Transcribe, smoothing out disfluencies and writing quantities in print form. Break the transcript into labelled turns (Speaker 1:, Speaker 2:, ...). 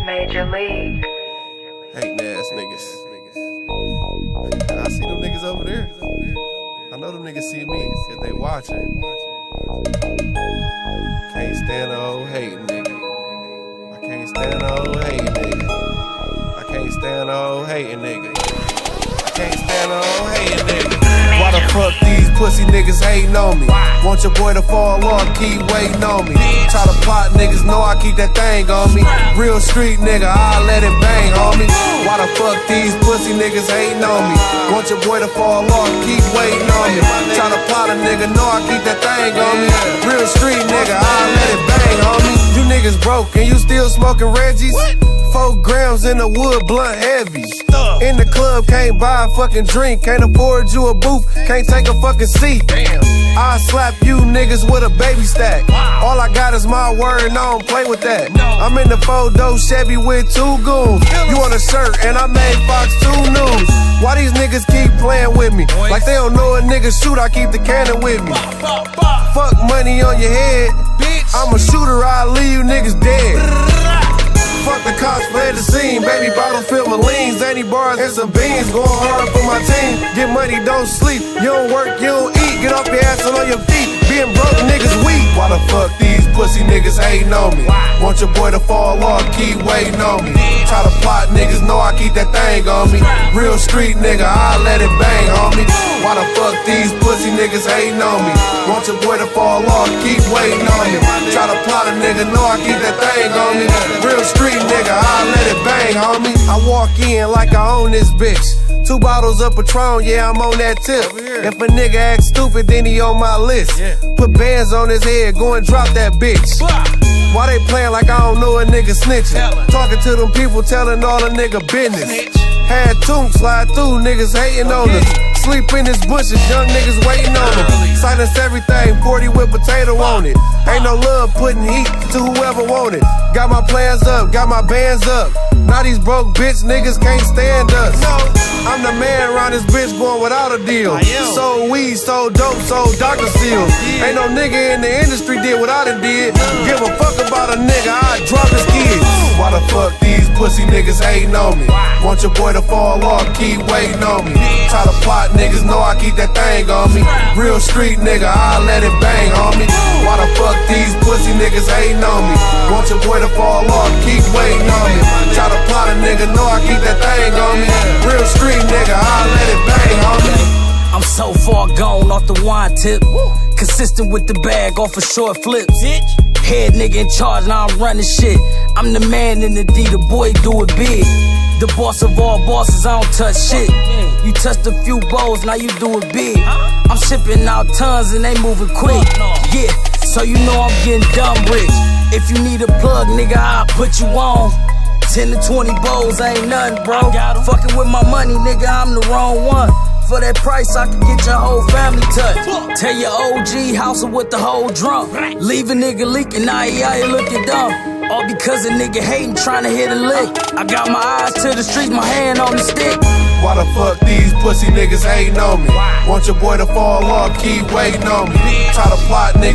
Speaker 1: Major League.
Speaker 2: Hating ass niggas. I see them niggas over there. I know them niggas see me if they watching. Can't stand the old hating nigga. I can't stand the old hating nigga. I can't stand the old hating nigga. I can't stand the old hating nigga. Why the fuck these pussy niggas hating on me? Want your boy to fall off, keep waiting on me. Try to plot, niggas know I keep that thing on me. Real street nigga, I'll let it bang, homie. Why the fuck these pussy niggas hating on me? Want your boy to fall off, keep waiting on me. Try to plot a nigga, know I keep that thing on me. Real street nigga, I'll let it bang, homie. You niggas broke and you still smoking Reggie's? 4 grams in the wood, blunt heavy. In the club, can't buy a fucking drink. Can't afford you a booth, can't take a fucking seat. I slap you niggas with a baby stack. All I got is my word and I don't play with that. I'm in the 4-door Chevy with 2 goons. You want a shirt and I made Fox 2 News. Why these niggas keep playing with me? Like they don't know a nigga shoot, I keep the cannon with me. Fuck money on your head. I'm a shooter, I'll leave you niggas dead. Fuck the cops, fled the scene. Baby bottle filled with leans, 80 bars and some beans. Going hard for my team. Get money, don't sleep. You don't work, you don't eat. Get off your ass and on your feet. Being broke, niggas weak. Why the fuck these pussy niggas hating on me? Want your boy to fall off, keep waiting on me. Try to plot, niggas know I keep that thing on me. Real street nigga, I'll let it bang, homie. Why the fuck these pussy niggas hating on me? Want your boy to fall off, keep waiting on me. Try to plot a nigga, know I keep that thing on me. Real street nigga, I'll let it bang, homie. I walk in like I own this bitch. 2 bottles of Patron, yeah, I'm on that tip. If a nigga act stupid, then he on my list. Put bands on his head, go and drop that bitch. Why they playing like I don't know a nigga snitching? Talking to them people, telling all the nigga business. Had Toon slide through, niggas hating on us. Sleep in his bushes, young niggas waiting on him. Silence everything, 40 with potato on it. Ain't no love putting heat to whoever want it. Got my plans up, got my bands up. Now these broke bitch niggas can't stand us. I'm the man around this bitch going without a deal. Sold weed, sold dope, sold Dr. Seals. Ain't no nigga in the industry did what I done did. Give a fuck about a nigga, I drop his kids. Why the fuck these pussy niggas hating on me? Want your boy to fall off, keep waiting on me. Try to plot, niggas know I keep that thing on me. Real street nigga, I'll let it bang, homie. Why the fuck these pussy niggas hating on me? Want your boy to fall off, keep waiting on me. Try to plot a nigga, know I keep that thing on me. Real street nigga, I'll let it bang, homie.
Speaker 3: I'm so far gone off the wine tip. Consistent with the bag off of short flips. Head nigga in charge, now I'm running shit. I'm the man in the D, the boy do it big. The boss of all bosses, I don't touch shit. You touched a few bowls, now you do it big. I'm shipping out tons and they moving quick. Yeah, so you know I'm getting dumb rich. If you need a plug, nigga, I'll put you on. 10 to 20 bowls ain't nothing, bro. Fucking with my money, nigga, I'm the wrong one. For that price, I can get your whole family touched. Tell your OG, house with the whole drum. Leave a nigga leaking, now he out here looking dumb. All because a nigga hating, trying to hit a lick. I got my eyes to the street, my hand on the stick.
Speaker 2: Why the fuck these pussy niggas hating on me? Want your boy to fall off, keep waiting on me. Try to plot niggas.